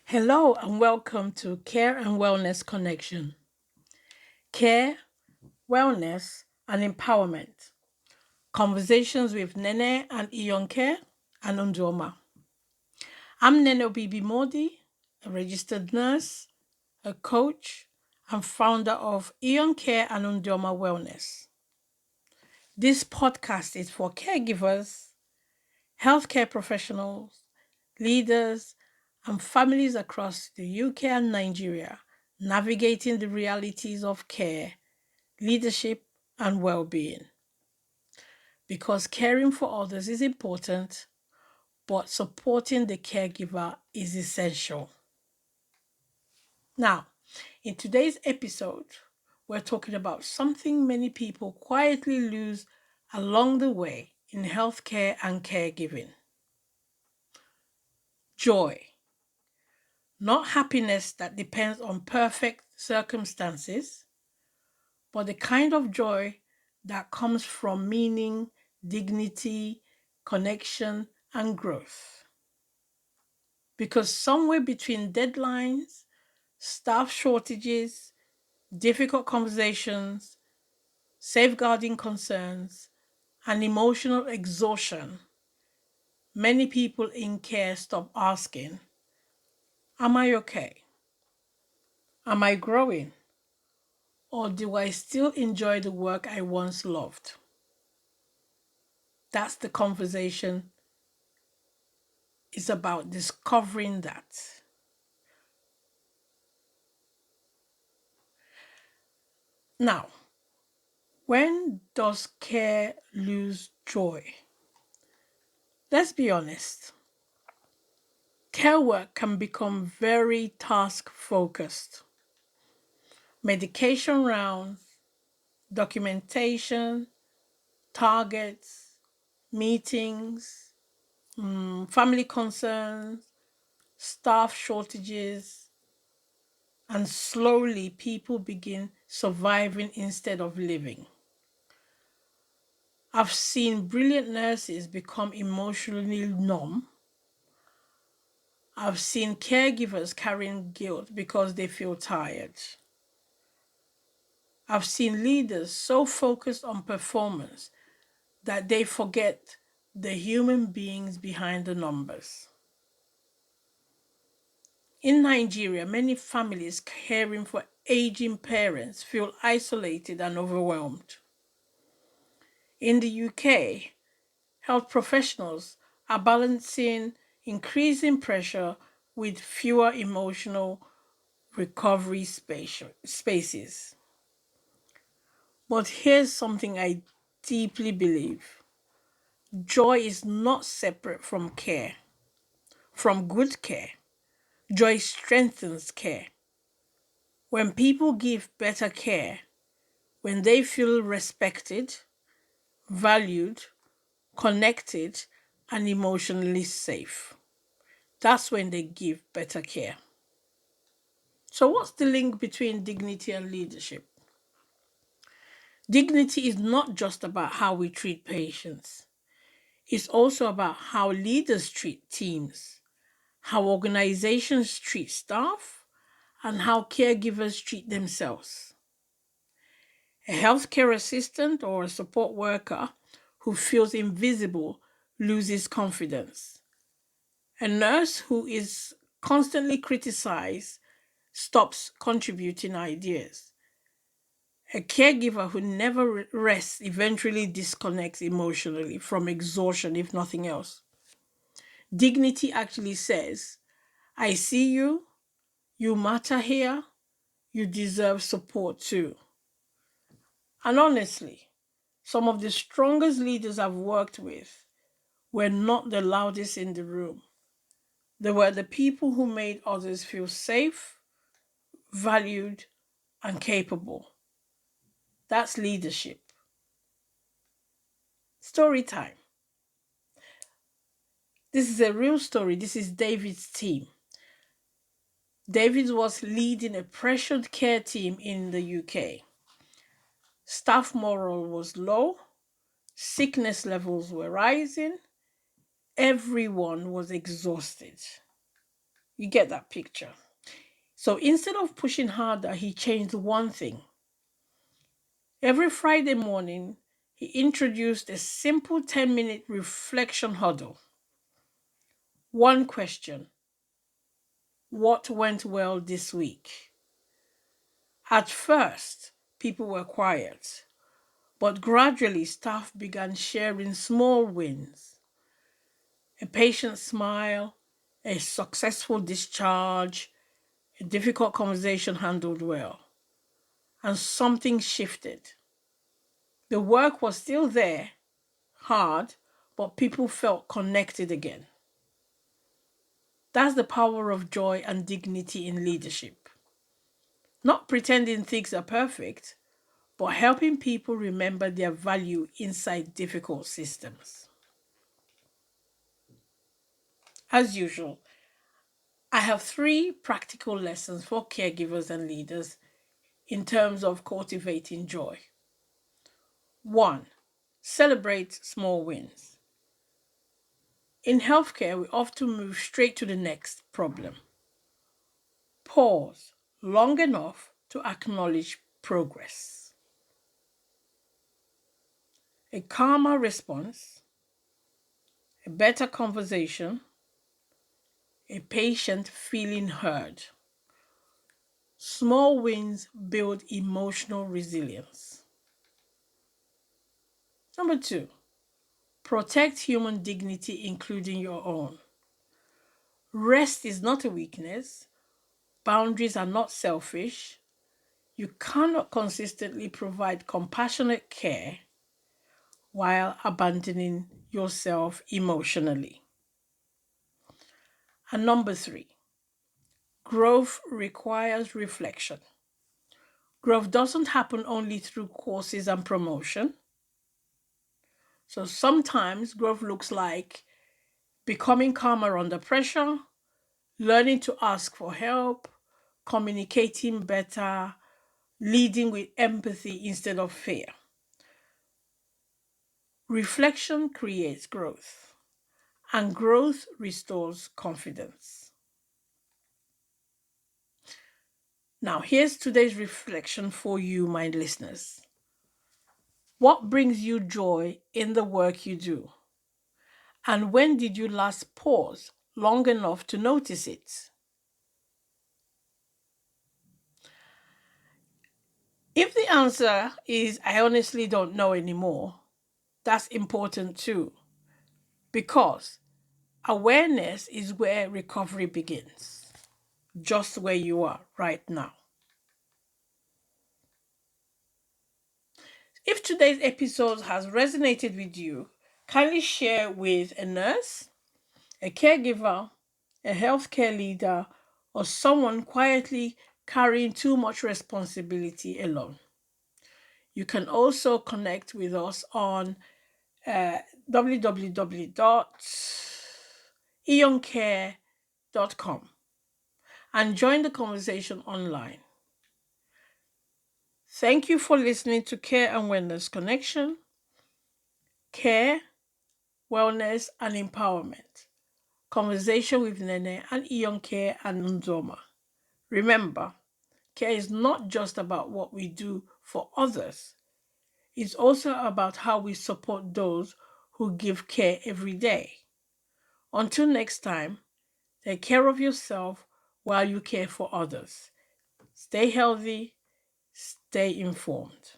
Hello and welcome to Care and Wellness Connection. Care, wellness, and empowerment. Conversations with Nene and Iyonke and Undoma. I'm Nene Bibi Modi, a registered nurse, a coach, and founder of Iyonke and Undoma Wellness. This podcast is for caregivers, healthcare professionals, leaders, and families across the UK and Nigeria navigating the realities of care, leadership, and well being. Because caring for others is important, but supporting the caregiver is essential. Now, in today's episode, we're talking about something many people quietly lose along the way in healthcare and caregiving: joy. Not happiness that depends on perfect circumstances, but the kind of joy that comes from meaning, dignity, connection, and growth. Because somewhere between deadlines, staff shortages, difficult conversations, safeguarding concerns, and emotional exhaustion, many people in care stop asking, "Am I okay? Am I growing? Or do I still enjoy the work I once loved?" That's the conversation. It's about discovering that. Now, when does care lose joy? Let's be honest. Care work can become very task focused. Medication rounds, documentation, targets, meetings, family concerns, staff shortages, and slowly people begin surviving instead of living. I've seen brilliant nurses become emotionally numb. I've seen caregivers carrying guilt because they feel tired. I've seen leaders so focused on performance that they forget the human beings behind the numbers. In Nigeria, many families caring for aging parents feel isolated and overwhelmed. In the UK, health professionals are balancing increasing pressure with fewer emotional recovery spaces. But here's something I deeply believe: joy is not separate from care, from good care. Joy strengthens care. When people give better care, when they feel respected, valued, connected, and emotionally safe, that's when they give better care. So, what's the link between dignity and leadership? Dignity is not just about how we treat patients, it's also about how leaders treat teams, how organizations treat staff, and how caregivers treat themselves. A healthcare assistant or a support worker who feels invisible loses confidence. A nurse who is constantly criticized stops contributing ideas. A caregiver who never rests eventually disconnects emotionally from exhaustion, if nothing else. Dignity actually says, "I see you, you matter here, you deserve support too." And honestly, some of the strongest leaders I've worked with were not the loudest in the room. They were the people who made others feel safe, valued, and capable. That's leadership. Story time. This is a real story. This is David's team. David was leading a pressured care team in the UK. Staff morale was low, sickness levels were rising, everyone was exhausted. You get that picture. So instead of pushing harder, he changed one thing. Every Friday morning, he introduced a simple 10-minute reflection huddle. One question: what went well this week? At first, people were quiet, but gradually staff began sharing small wins: a patient smile, a successful discharge, a difficult conversation handled well. And something shifted. The work was still there, hard, but people felt connected again. That's the power of joy and dignity in leadership. Not pretending things are perfect, but helping people remember their value inside difficult systems. As usual, I have 3 practical lessons for caregivers and leaders in terms of cultivating joy. 1. Celebrate small wins. In healthcare, we often move straight to the next problem. Pause long enough to acknowledge progress. A calmer response, a better conversation, a patient feeling heard. Small wins build emotional resilience. Number 2, protect human dignity, including your own. Rest is not a weakness. Boundaries are not selfish. You cannot consistently provide compassionate care while abandoning yourself emotionally. And number 3, growth requires reflection. Growth doesn't happen only through courses and promotion. So sometimes growth looks like becoming calmer under pressure, learning to ask for help, communicating better, leading with empathy instead of fear. Reflection creates growth, and growth restores confidence. Now, here's today's reflection for you, my listeners. What brings you joy in the work you do? And when did you last pause long enough to notice it? If the answer is I honestly don't know anymore, that's important too, because awareness is where recovery begins, just where you are right now. If today's episode has resonated with you, kindly share with a nurse, a caregiver, a healthcare leader, or someone quietly carrying too much responsibility alone. You can also connect with us on www.eoncare.com and join the conversation online. Thank you for listening to Care and Wellness Connection. Care, Wellness and Empowerment. Conversation with Nene and Care and Nzoma. Remember, care is not just about what we do for others. It's also about how we support those who give care every day. Until next time, take care of yourself while you care for others. Stay healthy, stay informed.